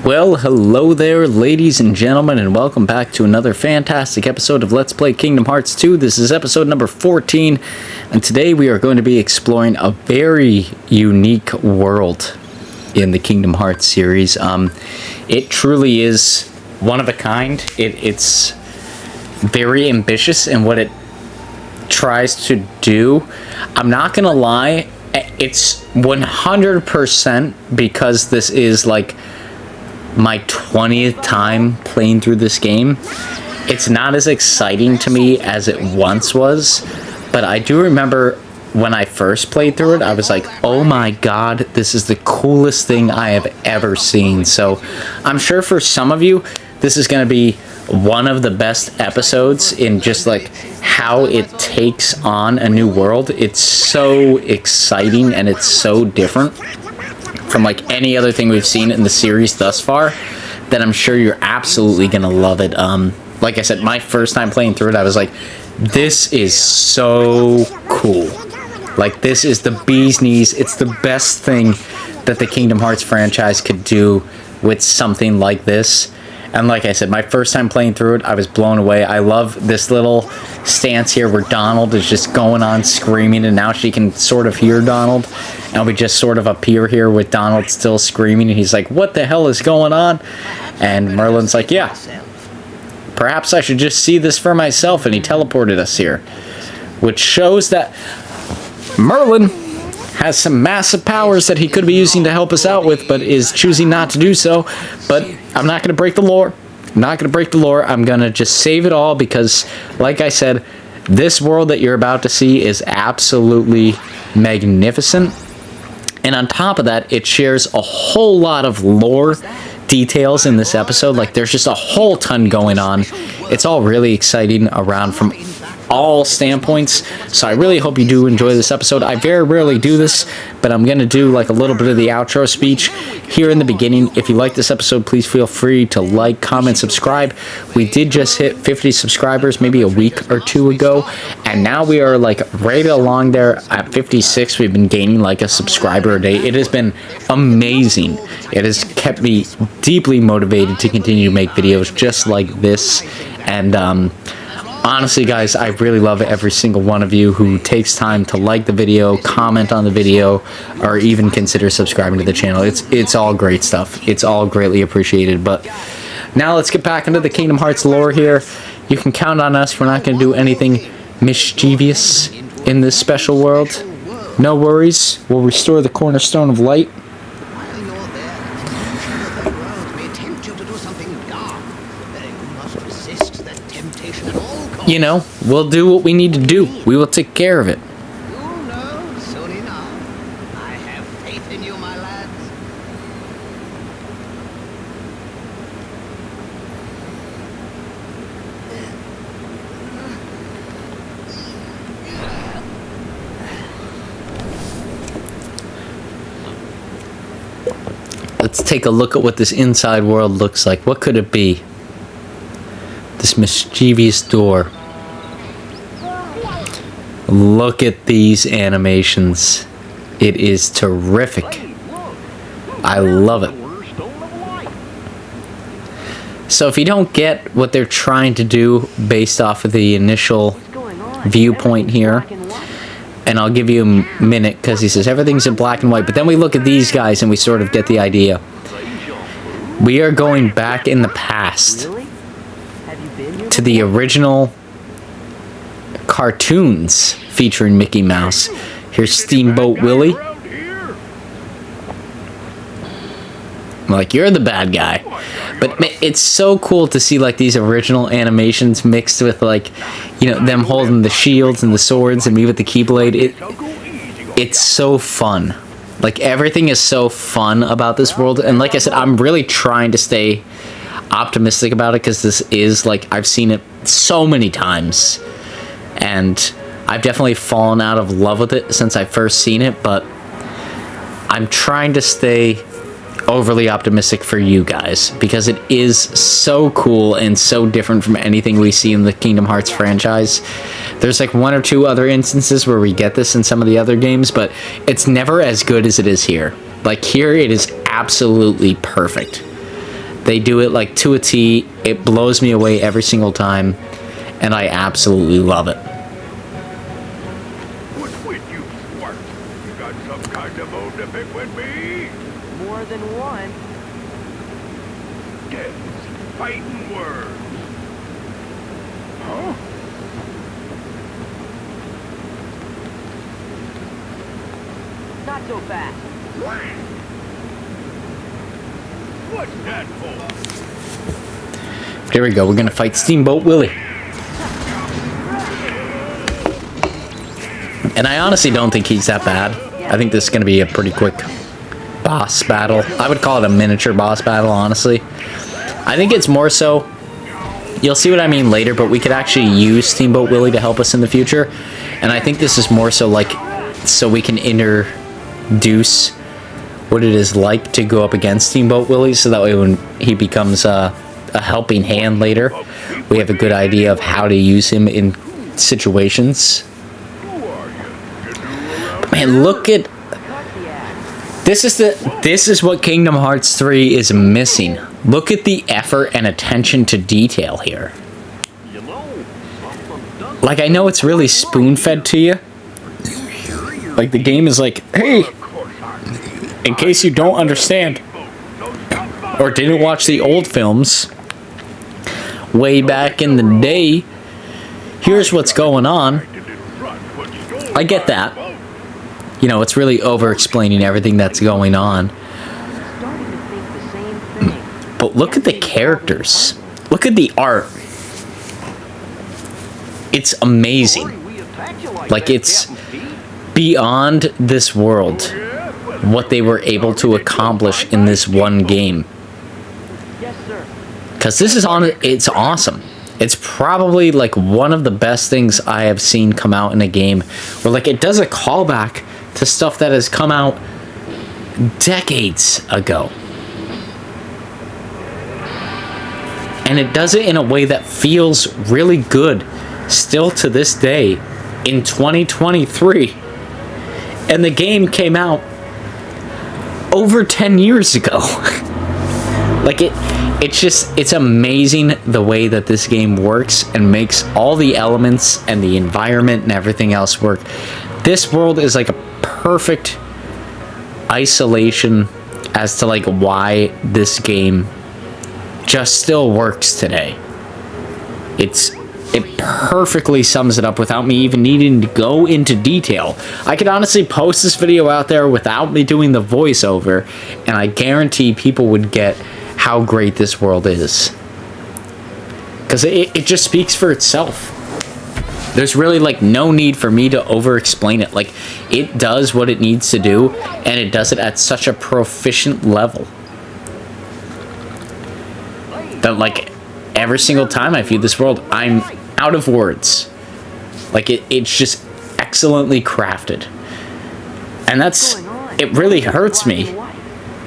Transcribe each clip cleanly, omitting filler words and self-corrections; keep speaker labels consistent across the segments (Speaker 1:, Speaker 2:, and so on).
Speaker 1: Well, hello there, ladies and gentlemen, and welcome back to another fantastic episode of Let's Play Kingdom Hearts 2. This is episode number 14, and today we are going to be exploring a very unique world in the Kingdom Hearts series. It truly is one of a kind. It's very ambitious in what it tries to do. I'm not gonna lie, it's 100% because this is like my 20th time playing through this game. It's not as exciting to me as it once was, but I do remember when I first played through it, I was like, oh my god, this is the coolest thing I have ever seen. So I'm sure for some of you, this is going to be one of the best episodes in just like how it takes on a new world. It's so exciting and it's so different from like any other thing we've seen in the series thus far that I'm sure you're absolutely gonna love it. Like I said, my first time playing through it, I was like, this is so cool. Like, this is the bee's knees. It's the best thing that the Kingdom Hearts franchise could do with something like this. And like I said, my first time playing through it, I was blown away. I love this little stance here where Donald is just going on screaming, and now she can sort of hear Donald. And we just sort of appear here with Donald still screaming, and he's like, what the hell is going on? And Merlin's like, yeah, perhaps I should just see this for myself, and he teleported us here. Which shows that Merlin has some massive powers that he could be using to help us out with, but is choosing not to do so. But I'm not going to break the lore. I'm not going to break the lore. I'm going to just save it all because, like I said, this world that you're about to see is absolutely magnificent. And on top of that, it shares a whole lot of lore details in this episode. Like, there's just a whole ton going on. It's all really exciting around from all standpoints, so I really hope you do enjoy this episode. I very rarely do this, but I'm gonna do like a little bit of the outro speech here in the beginning. If you like this episode, please feel free to like, comment, subscribe. We did just hit 50 subscribers maybe a week or two ago, and now we are like right along there at 56. We've been gaining like a subscriber a day. It has been amazing. It has kept me deeply motivated to continue to make videos just like this. And honestly, guys, I really love every single one of you who takes time to like the video, comment on the video, or even consider subscribing to the channel. It's all great stuff. It's all greatly appreciated. But now let's get back into the Kingdom Hearts lore here. You can count on us. We're not going to do anything mischievous in this special world. No worries. We'll restore the Cornerstone of Light. You know, we'll do what we need to do. We will take care of it.
Speaker 2: You'll know soon enough. I have faith in you, my lads.
Speaker 1: Let's take a look at what this inside world looks like. What could it be? This mischievous door. Look at these animations. It is terrific. I love it. So if you don't get what they're trying to do based off of the initial viewpoint here, and I'll give you a minute because he says everything's in black and white, but then we look at these guys and we sort of get the idea. We are going back in the past to the original cartoons featuring Mickey Mouse. Here's Steamboat Willie. I'm like, you're the bad guy. But it's so cool to see like these original animations mixed with like, you know, them holding the shields and the swords and me with the Keyblade. It's so fun. Like, everything is so fun about this world. And like I said, I'm really trying to stay optimistic about it because this is like, I've seen it so many times and I've definitely fallen out of love with it since I first seen it, but I'm trying to stay overly optimistic for you guys because it is so cool and so different from anything we see in the Kingdom Hearts franchise. There's like one or two other instances where we get this in some of the other games, but it's never as good as it is here. Like, here it is absolutely perfect. They do it like to a T. It blows me away every single time, and I absolutely love it.
Speaker 3: What's with you, Squirt? You got some kind of bone to pick with me?
Speaker 4: More than one.
Speaker 3: Yes, fighting words. Huh?
Speaker 4: Not so fast.
Speaker 3: What's that for?
Speaker 1: Here we go. We're gonna fight Steamboat Willie. And I honestly don't think he's that bad. I think this is gonna be a pretty quick boss battle. I would call it a miniature boss battle, honestly. I think it's more so, you'll see what I mean later, but we could actually use Steamboat Willie to help us in the future. And I think this is more so like, so we can introduce what it is like to go up against Steamboat Willie, so that way when he becomes a helping hand later, we have a good idea of how to use him in situations. But man, look at this is what Kingdom Hearts 3 is missing. Look at the effort and attention to detail here. Like, I know it's really spoon-fed to you. Like, the game is like, hey, in case you don't understand or didn't watch the old films way back in the day, here's what's going on. I get that. You know, it's really over-explaining everything that's going on.
Speaker 4: Starting to think the same thing.
Speaker 1: But look at the characters. Look at the art. It's amazing. Like, it's beyond this world what they were able to accomplish in this one game.
Speaker 4: Yes, sir.
Speaker 1: Because this is it's awesome. It's probably like one of the best things I have seen come out in a game, where like it does a callback to stuff that has come out decades ago. And it does it in a way that feels really good still to this day in 2023. And the game came out over 10 years ago. Like it's amazing the way that this game works and makes all the elements and the environment and everything else work. This world is like a perfect isolation as to like why this game just still works today. It perfectly sums it up without me even needing to go into detail. I could honestly post this video out there without me doing the voiceover, and I guarantee people would get how great this world is. Because it just speaks for itself. There's really like no need for me to over explain it. Like, it does what it needs to do, and it does it at such a proficient level that like every single time I view this world, I'm out of words. Like it's just excellently crafted. And it really hurts me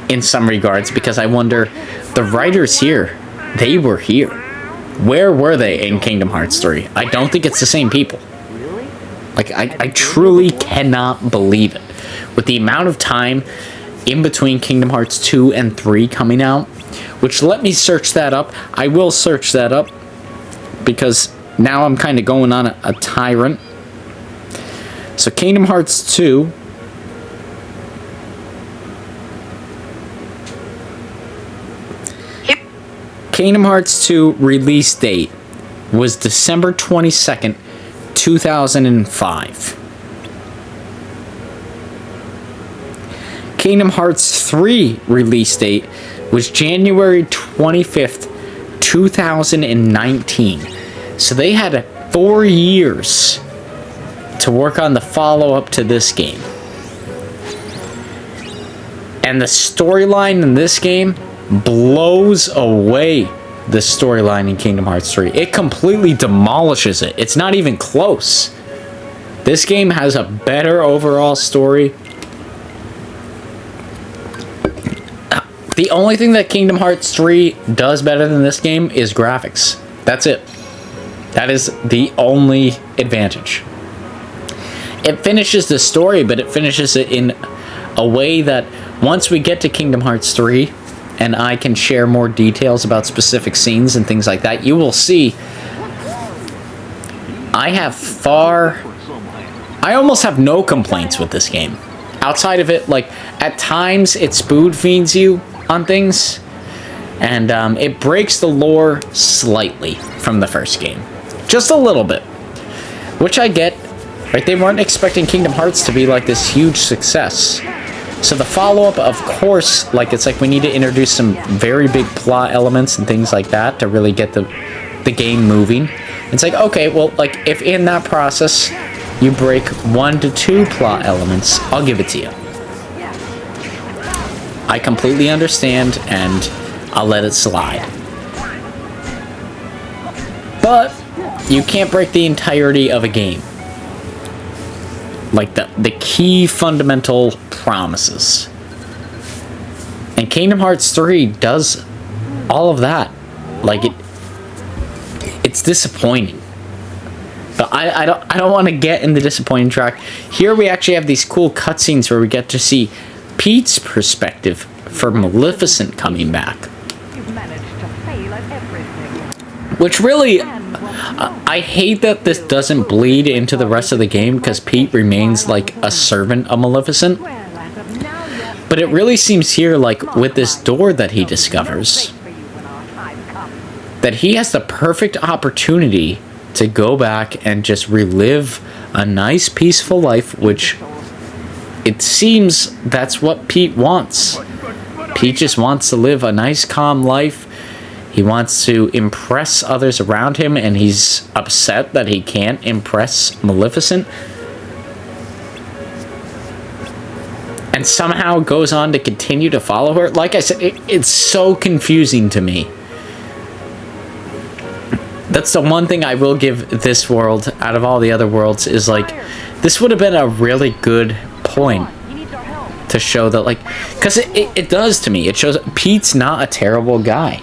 Speaker 1: in some regards, because I wonder, the writers here, they were here. Where were they in Kingdom Hearts 3? I don't think it's the same people.
Speaker 4: Really?
Speaker 1: Like, I truly cannot believe it. With the amount of time in between Kingdom Hearts 2 and 3 coming out, which, let me search that up. I will search that up, because now I'm kind of going on a tyrant. So Kingdom Hearts 2... Kingdom Hearts 2 release date was December 22nd, 2005. Kingdom Hearts 3 release date was January 25th, 2019. So they had 4 years to work on the follow-up to this game. And the storyline in this game blows away the storyline in Kingdom Hearts 3. It completely demolishes it. It's not even close. This game has a better overall story. The only thing that Kingdom Hearts 3 does better than this game is graphics. That's it. That is the only advantage. It finishes the story, but it finishes it in a way that once we get to Kingdom Hearts 3, and I can share more details about specific scenes and things like that, you will see I almost have no complaints with this game. Outside of it, like, at times it spoon feeds you on things, and it breaks the lore slightly from the first game. Just a little bit. Which I get, right? They weren't expecting Kingdom Hearts to be like this huge success. So the follow-up, of course, like, it's like we need to introduce some very big plot elements and things like that to really get the game moving. It's like, okay, well, like, if in that process you break 1 to 2 plot elements, I'll give it to you. I completely understand, and I'll let it slide. But you can't break the entirety of a game. Like, the key fundamental promises. And Kingdom Hearts 3 does all of that. Like, it's disappointing. But I don't want to get in the disappointing track. Here we actually have these cool cutscenes where we get to see Pete's perspective for Maleficent coming back.
Speaker 4: You've managed to fail at everything.
Speaker 1: Which really, I hate that this doesn't bleed into the rest of the game, because Pete remains like a servant of Maleficent.
Speaker 4: Well, as of now, you're
Speaker 1: But it really seems here, like, with this door that he discovers,
Speaker 4: for you when our time comes.
Speaker 1: that he has the perfect opportunity to go back and just relive a nice, peaceful life, which it seems that's what Pete wants. Pete just wants to live a nice, calm life. He wants to impress others around him, and he's upset that he can't impress Maleficent. And somehow goes on to continue to follow her. Like I said, it's so confusing to me. That's the one thing I will give this world, out of all the other worlds, is like, this would have been a really good point
Speaker 4: He needs our help.
Speaker 1: to show that, like, because it does to me. It shows Pete's not a terrible guy.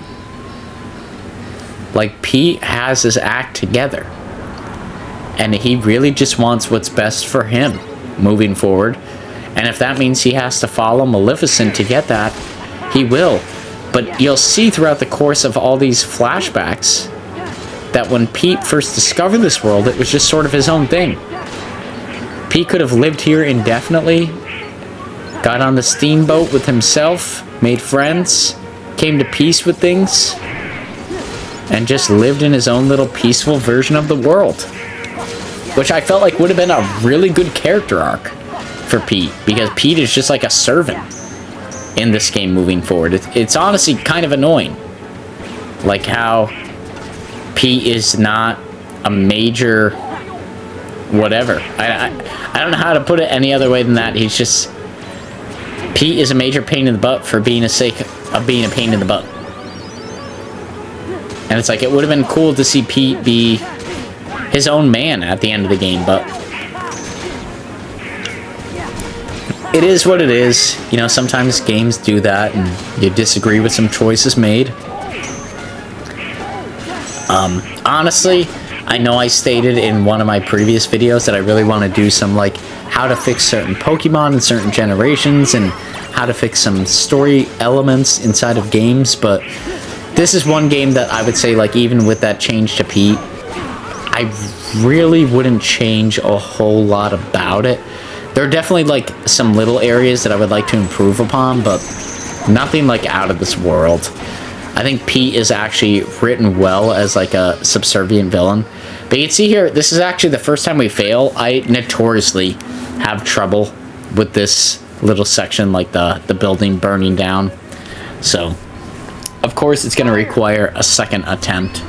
Speaker 1: Like, Pete has his act together. And he really just wants what's best for him moving forward. And if that means he has to follow Maleficent to get that, he will. But you'll see throughout the course of all these flashbacks that when Pete first discovered this world, it was just sort of his own thing. Pete could have lived here indefinitely, got on the steamboat with himself, made friends, came to peace with things, and just lived in his own little peaceful version of the world. Which I felt like would have been a really good character arc for Pete, because Pete is just like a servant in this game moving forward. It's honestly kind of annoying. Like how Pete is not a major whatever. I don't know how to put it any other way than that. He's just... Pete is a major pain in the butt for being a sake of being a pain in the butt. And it's like, it would have been cool to see Pete be his own man at the end of the game, but it is what it is. You know, sometimes games do that and you disagree with some choices made. Honestly, I know I stated in one of my previous videos that I really want to do some, like, how to fix certain Pokemon in certain generations and how to fix some story elements inside of games, but this is one game that I would say, like, even with that change to Pete, I really wouldn't change a whole lot about it. There are definitely, like, some little areas that I would like to improve upon, but nothing, like, out of this world. I think Pete is actually written well as, like, a subservient villain. But you can see here, this is actually the first time we fail. I notoriously have trouble with this little section, like the building burning down. So, of course, it's going to require a second attempt.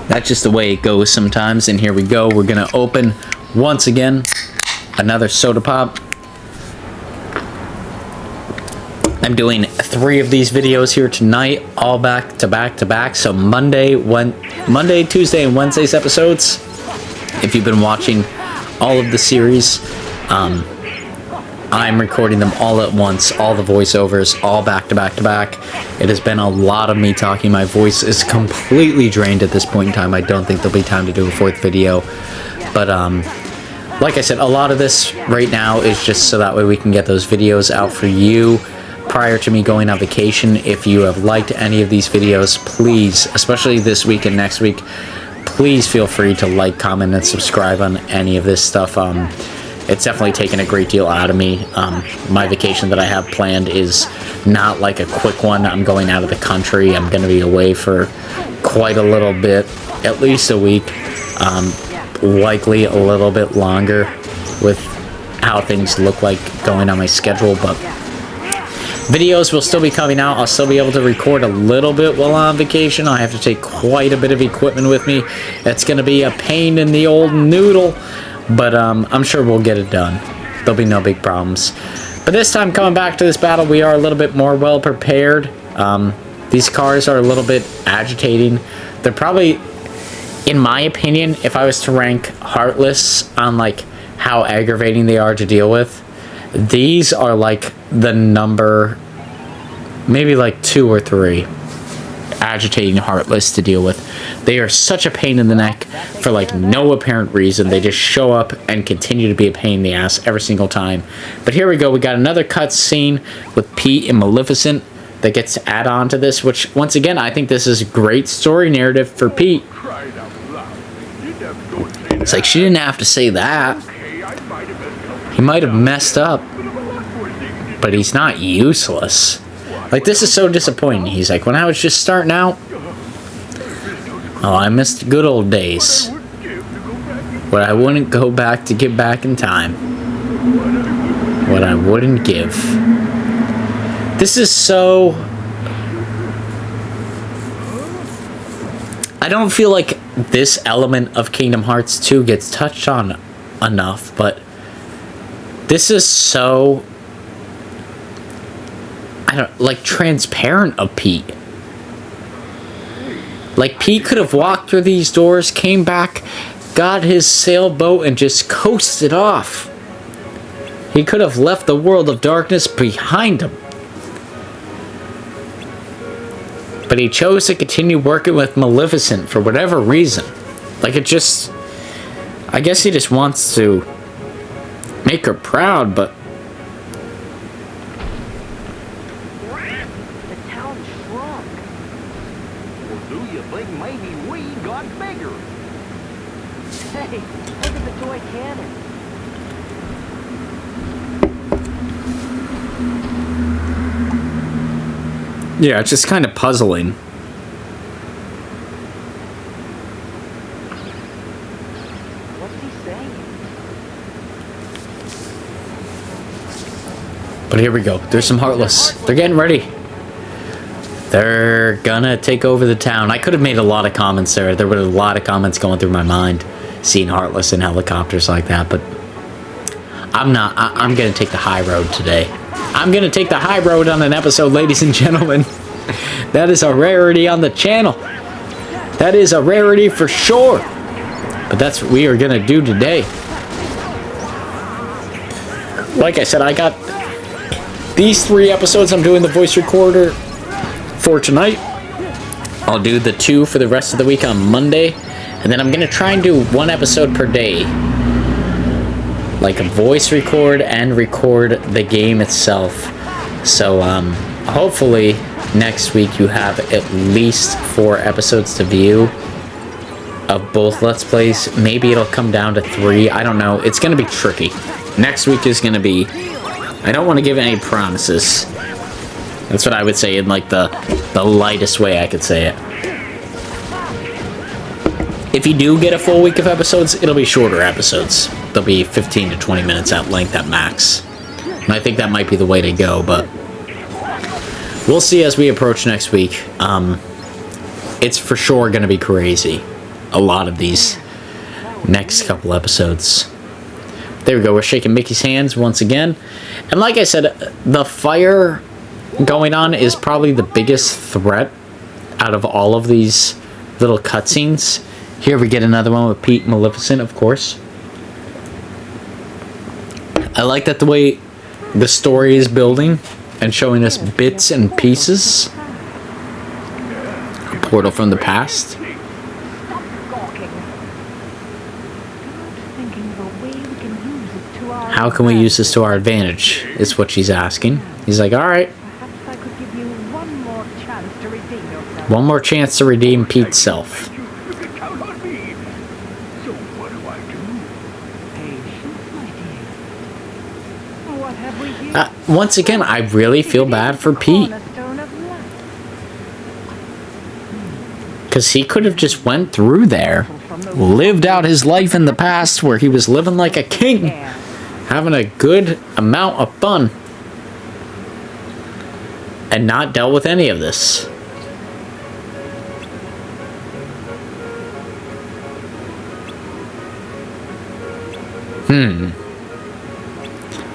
Speaker 1: That's just the way it goes sometimes. And here we go. We're going to open, once again, another soda pop. I'm doing 3 of these videos here tonight, all back to back to back. So Monday, Tuesday, and Wednesday's episodes. If you've been watching all of the series, I'm recording them all at once, all the voiceovers, all back to back to back. It has been a lot of me talking. My voice is completely drained at this point in time. I don't think there'll be time to do a 4th video, but like I said, a lot of this right now is just so that way we can get those videos out for you prior to me going on vacation. If you have liked any of these videos, please, especially this week and next week, please feel free to like, comment, and subscribe on any of this stuff. It's definitely taken a great deal out of me. My vacation that I have planned is not like a quick one. I'm going out of the country. I'm going to be away for quite a little bit, at least a week, likely a little bit longer with how things look like going on my schedule, but videos will still be coming out. I'll still be able to record a little bit while on vacation. I have to take quite a bit of equipment with me. It's going to be a pain in the old noodle, but I'm sure we'll get it done. There'll be no big problems. But this time, coming back to this battle, we are a little bit more well prepared. These cars are a little bit agitating. They're probably, in my opinion, if I was to rank Heartless on like how aggravating they are to deal with, these are like the number, maybe like 2 or 3 agitating Heartless to deal with. They are such a pain in the neck for like no apparent reason. They just show up and continue to be a pain in the ass every single time. But here we go. We got another cut scene with Pete and Maleficent that gets to add on to this, which once again, I think this is a great story narrative for Pete.
Speaker 3: Cried out loud. You didn't have to go and say
Speaker 1: It's like she didn't have to say that.
Speaker 3: Hey, I might have been
Speaker 1: He might have messed up, but he's not useless. Like, this is so disappointing. He's like, when I was just starting out, oh, I missed the good old days. But I wouldn't go back to get back in time. What I wouldn't give. This is so... I don't feel like this element of Kingdom Hearts 2 gets touched on enough, but this is so... I don't like transparent of Pete. Like, Pete could have walked through these doors, came back, got his sailboat, and just coasted off. He could have left the world of darkness behind him. But he chose to continue working with Maleficent for whatever reason. Like, it just... I guess he just wants to make her proud, but...
Speaker 4: The town shrunk.
Speaker 2: Well, do you think maybe we got bigger?
Speaker 4: Hey, look at the toy cannon.
Speaker 1: Yeah, it's just kind of puzzling.
Speaker 4: What's he saying?
Speaker 1: But here we go. There's some Heartless. They're getting ready. They're gonna take over the town. I could have made a lot of comments there. There were a lot of comments going through my mind seeing Heartless in helicopters like that, but I'm not. I'm gonna take the high road today. I'm gonna take the high road on an episode, ladies and gentlemen. That is a rarity on the channel. That is a rarity for sure. But that's what we are gonna do today. Like I said, I got these 3 episodes. I'm doing the voice recorder for tonight. I'll do the 2 for the rest of the week on Monday, and then I'm gonna try and do 1 episode per day, like a voice record and record the game itself. So hopefully next week you have at least 4 episodes to view of both Let's Plays. Maybe it'll come down to 3. I don't know. It's gonna be tricky. Next week is gonna be... I don't want to give any promises. That's what I would say in like the lightest way I could say it. If you do get a full week of episodes, it'll be shorter episodes. They'll be 15 to 20 minutes at length at max. And I think that might be the way to go, but we'll see as we approach next week. It's for sure going to be crazy. A lot of these next couple episodes. There we go. We're shaking Mickey's hands once again. And like I said, the fire going on is probably the biggest threat out of all of these little cutscenes. Here we get another one with Pete and Maleficent, of course. I like that the way the story is building and showing us bits and pieces. A portal from the past.
Speaker 4: Stop gawking. I'm thinking of a way we can
Speaker 1: How can we use this to our advantage? Is what she's asking. He's like, all right,
Speaker 4: Perhaps I could give you one more chance to redeem yourself.
Speaker 1: one more chance to redeem Pete's self.
Speaker 3: You can count on me. So what do I do?
Speaker 4: Patience, my dear. What have we here?
Speaker 1: Once again, I really feel bad for Pete.
Speaker 4: Cornerstone of life.
Speaker 1: Because he could have just went through there, lived out his life in the past where he was living like a king,
Speaker 4: Air.
Speaker 1: having a good amount of fun, and not dealt with any of this.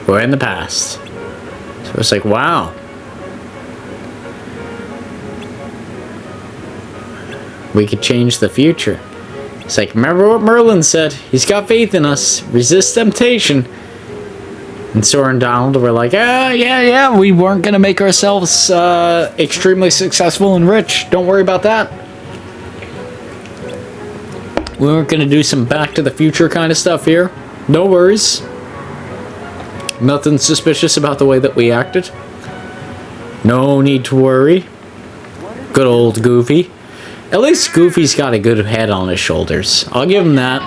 Speaker 1: We're in the past. So it's like, wow. We could change the future. It's like, remember what Merlin said? He's got faith in us. Resist temptation. And Sora and Donald were like, yeah, we weren't going to make ourselves extremely successful and rich. Don't worry about that. We weren't going to do some Back to the Future kind of stuff here. No worries. Nothing suspicious about the way that we acted. No need to worry. Good old Goofy. At least Goofy's got a good head on his shoulders. I'll give him that.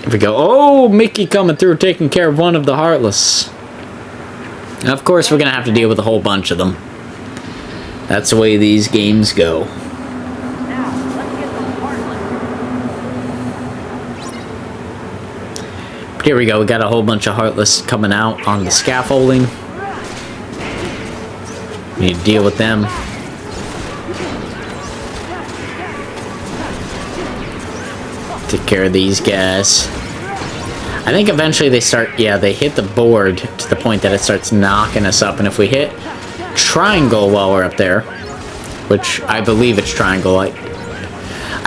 Speaker 1: Here we go. Oh, Mickey coming through, taking care of one of the Heartless. And of course, we're going to have to deal with a whole bunch of them. That's the way these games go.
Speaker 4: Now, let's get the Heartless.
Speaker 1: But here we go. We got a whole bunch of Heartless coming out on the scaffolding. We need to deal with them. Take care of these guys. I think eventually they start, yeah, they hit the board to the point that it starts knocking us up. And if we hit triangle while we're up there, which I believe it's triangle, I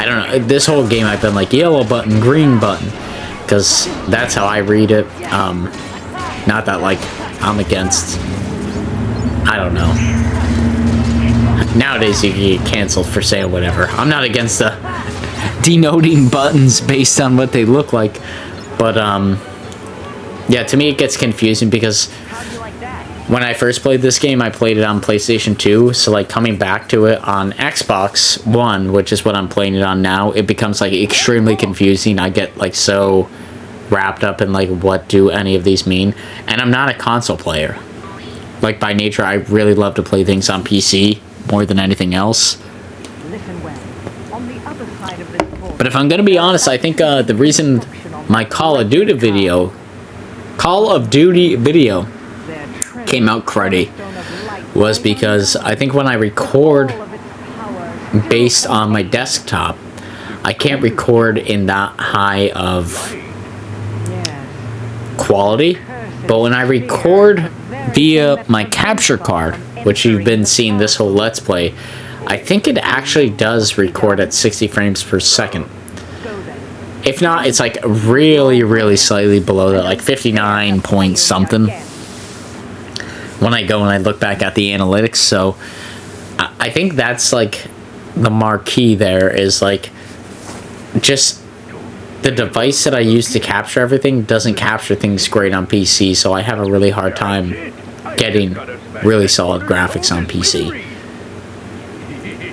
Speaker 1: don't know. This whole game I've been like yellow button, green button, because that's how I read it. Not that like I'm against, I don't know. Nowadays you can get canceled for saying whatever. I'm not against the denoting buttons based on what they look like. But yeah, to me it gets confusing because
Speaker 4: How'd you like that?
Speaker 1: when I first played this game, I played it on PlayStation 2. So like coming back to it on Xbox One, which is what I'm playing it on now, it becomes like extremely confusing. I get like so wrapped up in like what do any of these mean. And I'm not a console player. Like by nature, I really love to play things on PC more than anything else.
Speaker 4: Listen well. On the other side of this board.
Speaker 1: But if I'm gonna be honest, I think the reason my Call of Duty video came out cruddy was because I think when I record based on my desktop, I can't record in that high of quality. But when I record via my capture card, which you've been seeing this whole Let's Play, I think it actually does record at 60 frames per second. If not, it's like really, really slightly below that, like 59 point something. When I go and I look back at the analytics, so I think that's like the marquee there is like just the device that I use to capture everything doesn't capture things great on PC, so I have a really hard time getting really solid graphics on PC.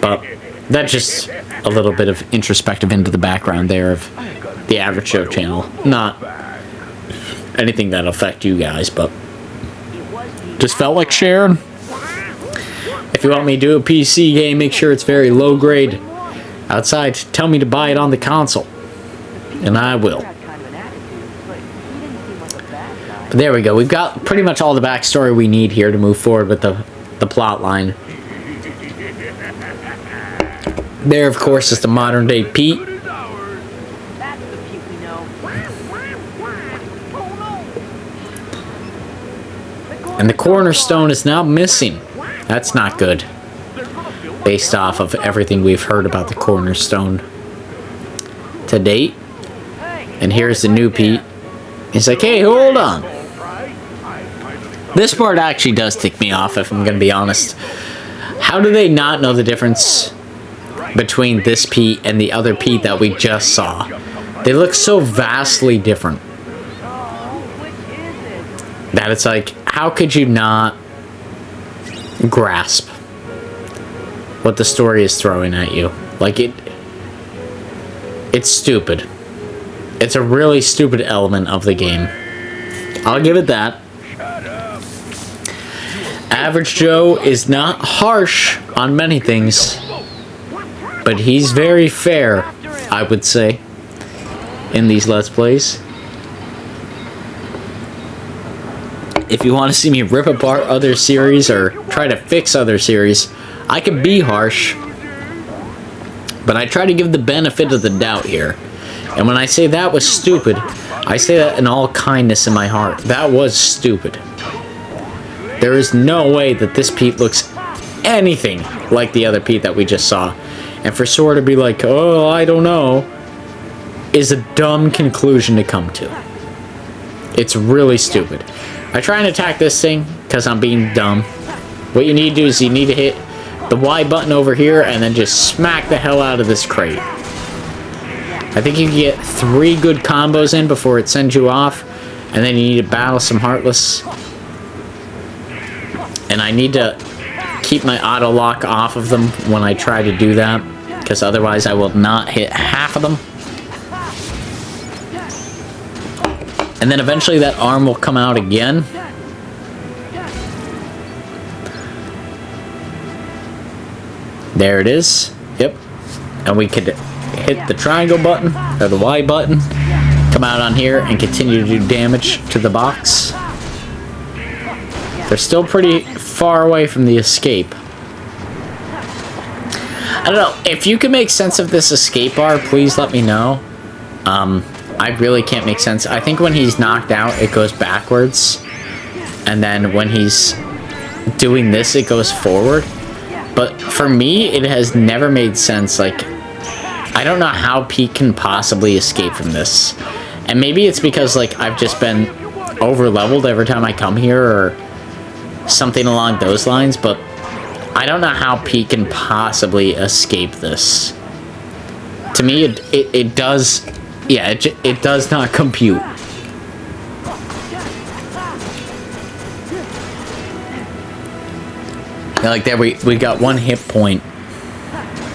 Speaker 1: But that's just a little bit of introspective into the background there of the Average Joe channel. Not anything that'll affect you guys, but just felt like sharing. If you want me to do a PC game, make sure it's very low grade. Outside, tell me to buy it on the console, and I will. But there we go. We've got pretty much all the backstory we need here to move forward with the plot line. There, of course, is the modern day Pete.
Speaker 4: That's the Pete we know.
Speaker 1: And the cornerstone is now missing. That's not good. Based off of everything we've heard about the cornerstone to date. And here's the new Pete. He's like, hey, hold on. This part actually does tick me off, if I'm going to be honest. How do they not know the difference between this Pete and the other Pete that we just saw? They look so vastly different
Speaker 4: Which is it?
Speaker 1: that it's like, how could you not grasp what the story is throwing at you? Like, it's stupid. It's a really stupid element of the game. I'll give it that. Average Joe is not harsh on many things, but he's very fair, I would say, in these Let's Plays. If you want to see me rip apart other series or try to fix other series, I can be harsh, but I try to give the benefit of the doubt here. And when I say that was stupid, I say that in all kindness in my heart. That was stupid. There is no way that this Pete looks anything like the other Pete that we just saw. And for Sora to be like, oh, I don't know, is a dumb conclusion to come to. It's really stupid. I try and attack this thing because I'm being dumb. What you need to do is you need to hit the Y button over here and then just smack the hell out of this crate. I think you can get 3 good combos in before it sends you off, and then you need to battle some Heartless. And I need to keep my auto lock off of them when I try to do that, because otherwise I will not hit half of them. And then eventually that arm will come out again. There it is. Yep. And we could hit the triangle button, or the Y button, come out on here, and continue to do damage to the box. They're still pretty far away from the escape. I don't know. If you can make sense of this escape bar, please let me know. I really can't make sense. I think when he's knocked out, it goes backwards. And then when he's doing this, it goes forward. But for me, it has never made sense. Like, I don't know how Pete can possibly escape from this. And maybe it's because, like, I've just been over-leveled every time I come here, or something along those lines, but I don't know how Pete can possibly escape this. To me, it does... Yeah, it does not compute. Like there, we got 1 hit point.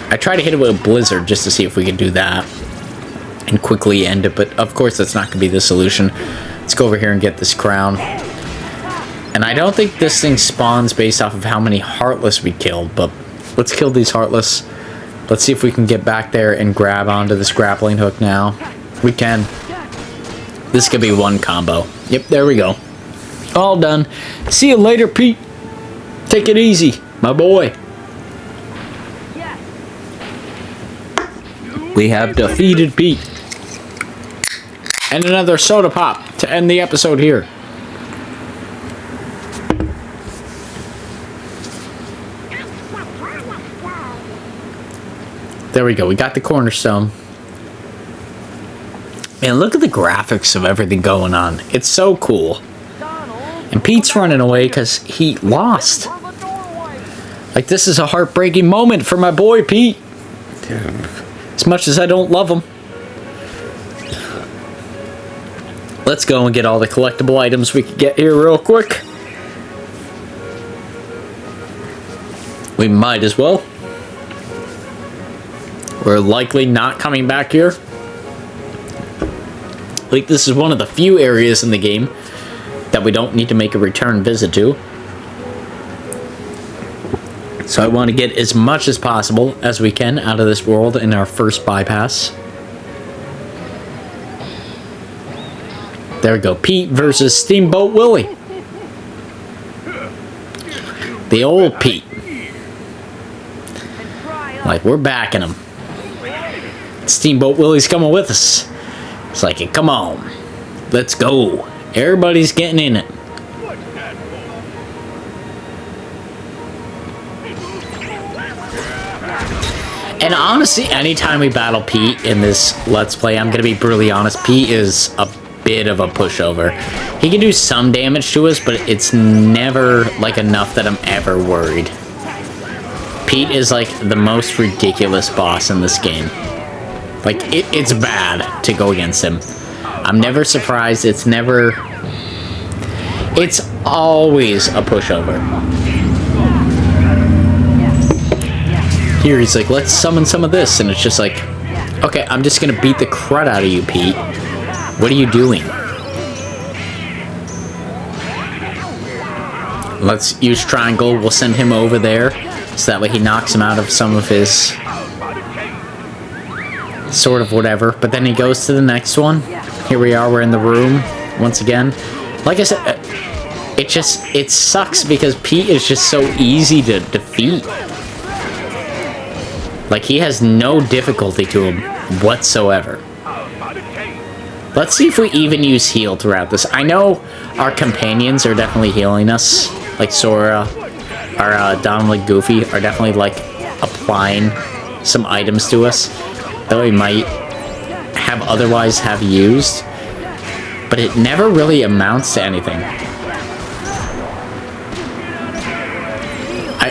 Speaker 1: I tried to hit it with a blizzard just to see if we could do that and quickly end it, but of course that's not going to be the solution. Let's go over here and get this crown. And I don't think this thing spawns based off of how many Heartless we killed, but let's kill these Heartless. Let's see if we can get back there and grab onto this grappling hook now. We can. This could be 1 combo. Yep, there we go. All done. See you later, Pete. Take it easy, my boy. We have defeated Pete. And another soda pop to end the episode here. There we go. We got the cornerstone. Man, look at the graphics of everything going on. It's so cool. And Pete's running away because he lost. Like, this is a heartbreaking moment for my boy, Pete. As much as I don't love him. Let's go and get all the collectible items we can get here real quick. We might as well. We're likely not coming back here. Like, this is one of the few areas in the game that we don't need to make a return visit to. So I want to get as much as possible as we can out of this world in our first bypass. There we go. Pete versus Steamboat Willie. The old Pete. Like, we're backing him. Steamboat Willie's coming with us. It's like, come on. Let's go. Everybody's getting in it. And honestly, anytime we battle Pete in this Let's Play, I'm going to be brutally honest, Pete is a bit of a pushover. He can do some damage to us, but it's never, like, enough that I'm ever worried. Pete is, like, the most ridiculous boss in this game. Like, it's bad to go against him. I'm never surprised. It's always a pushover. Here he's like, let's summon some of this, and it's just like, okay, I'm just gonna beat the crud out of you, Pete. What are you doing? Let's use triangle. We'll send him over there, so that way he knocks him out of some of his sort of whatever. But then he goes to the next one. Here we are. We're in the room once again. Like I said, it sucks because Pete is just so easy to defeat. Like, he has no difficulty to him whatsoever. Let's see if we even use heal throughout this. I know our companions are definitely healing us. Like Sora, or Donald and Goofy are definitely, like, applying some items to us that we might have otherwise have used. But it never really amounts to anything.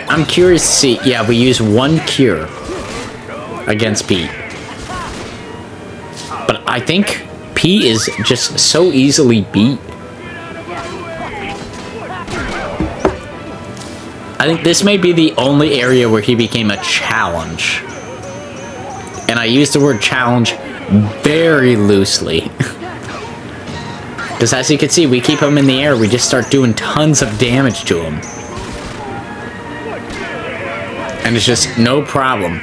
Speaker 1: I'm curious to see. Yeah, we use one cure against Pete. But I think Pete is just so easily beat. I think this may be the only area where he became a challenge. And I use the word challenge very loosely. Because as you can see, we keep him in the air, we just start doing tons of damage to him. And it's just no problem.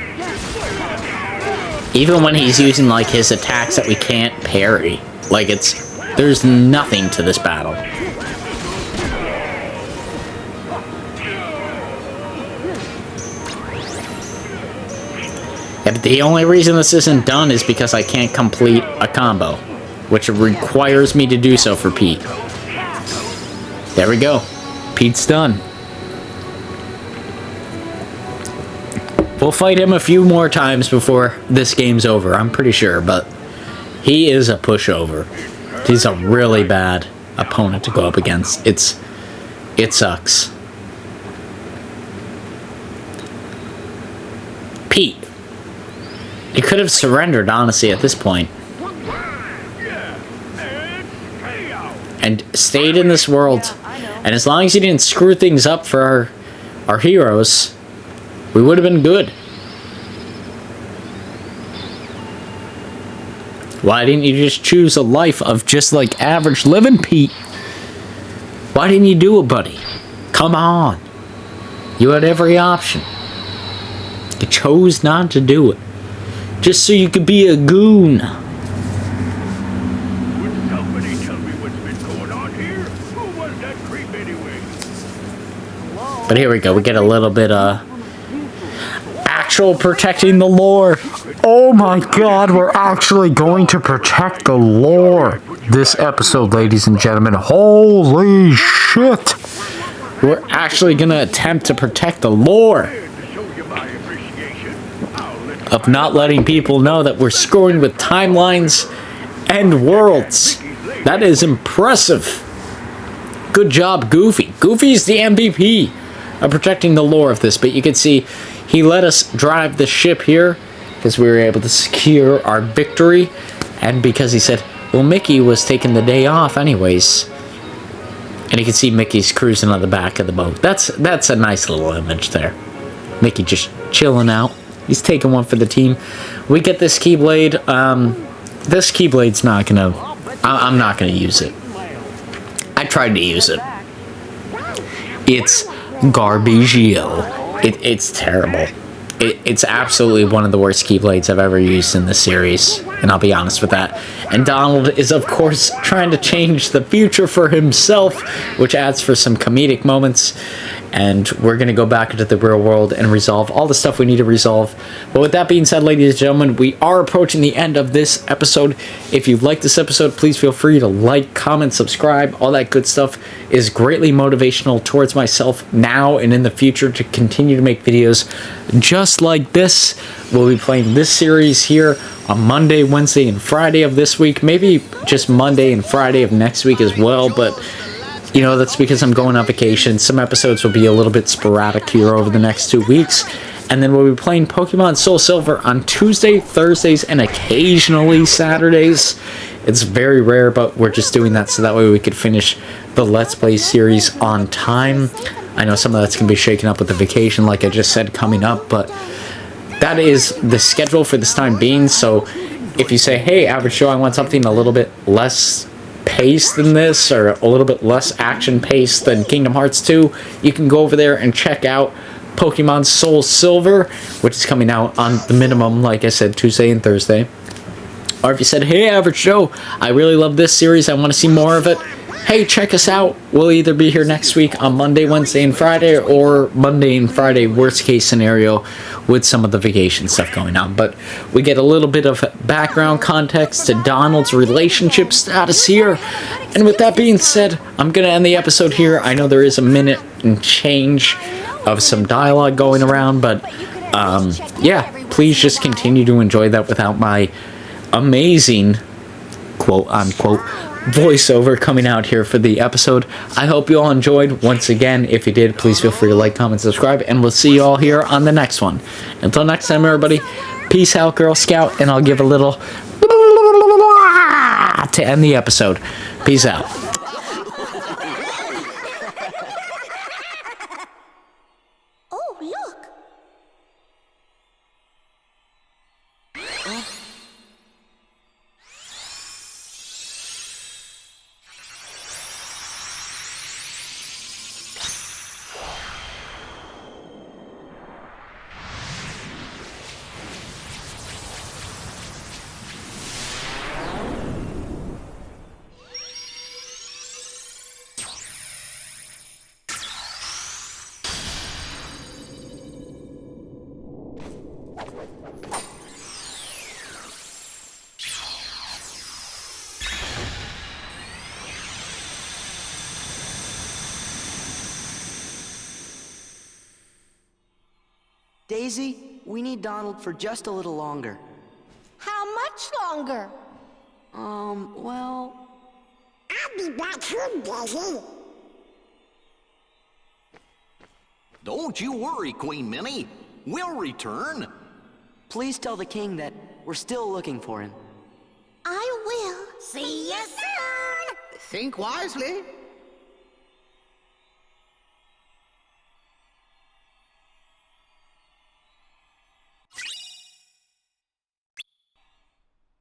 Speaker 1: Even when he's using, like, his attacks that we can't parry. Like, there's nothing to this battle. Yeah, but the only reason this isn't done is because I can't complete a combo, which requires me to do so for Pete. There we go. Pete's done. We'll fight him a few more times before this game's over, I'm pretty sure, but he is a pushover. He's a really bad opponent to go up against. It sucks. Pete, you could have surrendered, honestly, at this point. And stayed in this world. And as long as you didn't screw things up for our heroes, we would have been good. Why didn't you just choose a life of just like average living, Pete? Why didn't you do it, buddy? Come on. You had every option. You chose not to do it. Just so you could be a goon.
Speaker 3: Would somebody tell me what's been going on here? Who was that creep anyway?
Speaker 1: But here we go. We get a little bit actual protecting the lore. Oh my god, we're actually going to protect the lore this episode, ladies and gentlemen. Holy shit. We're actually going to attempt to protect the lore of not letting people know that we're screwing with timelines and worlds. That is impressive. Good job, Goofy. Goofy's the MVP of protecting the lore of this, but you can see he let us drive the ship here because we were able to secure our victory, and because he said, well, Mickey was taking the day off anyways. And you can see Mickey's cruising on the back of the boat. That's a nice little image there. Mickey just chilling out. He's taking one for the team. We get this Keyblade. This Keyblade's not gonna... I'm not gonna use it. I tried to use it. It's garbagio. It's terrible. It's absolutely one of the worst Keyblades I've ever used in this series, and I'll be honest with that. And Donald is, of course, trying to change the future for himself, which adds for some comedic moments. And we're going to go back into the real world and resolve all the stuff we need to resolve. But with that being said, ladies and gentlemen, we are approaching the end of this episode. If you liked this episode, please feel free to like, comment, subscribe. All that good stuff is greatly motivational towards myself now and in the future to continue to make videos just like this. We'll be playing this series here on Monday, Wednesday, and Friday of this week. Maybe just Monday and Friday of next week as well, but... you know, that's because I'm going on vacation. Some episodes will be a little bit sporadic here over the next 2 weeks. And then we'll be playing Pokemon Soul Silver on Tuesday, Thursdays, and occasionally Saturdays. It's very rare, but we're just doing that so that way we could finish the Let's Play series on time. I know some of that's going to be shaken up with the vacation, like I just said, coming up, but that is the schedule for this time being. So if you say, hey, Average Joe, I want something a little bit less paced than this, or a little bit less action paced than Kingdom Hearts 2, you can go over there and check out Pokemon Soul Silver, which is coming out on the minimum, like I said, Tuesday and Thursday. Or if you said, hey, Average Joe, I really love this series, I want to see more of it, hey, check us out. We'll either be here next week on Monday, Wednesday, and Friday, or Monday and Friday, worst case scenario, with some of the vacation stuff going on. But we get a little bit of background context to Donald's relationship status here. And with that being said, I'm going to end the episode here. I know there is a minute and change of some dialogue going around, but yeah, please just continue to enjoy that without my amazing quote-unquote voiceover coming out here for the episode. I hope you all enjoyed. Once again, if you did, please feel free to like, comment, subscribe, and we'll see you all here on the next one. Until next time, everybody, peace out, Girl Scout, and I'll give a little to end the episode. Peace out.
Speaker 5: Oh, look!
Speaker 6: Daisy, we need Donald for just a little longer.
Speaker 5: How much longer?
Speaker 6: Well...
Speaker 5: I'll be back soon, Daisy.
Speaker 2: Don't you worry, Queen Minnie. We'll return.
Speaker 6: Please tell the king that we're still looking for him.
Speaker 5: I will. See you soon.
Speaker 2: Think wisely.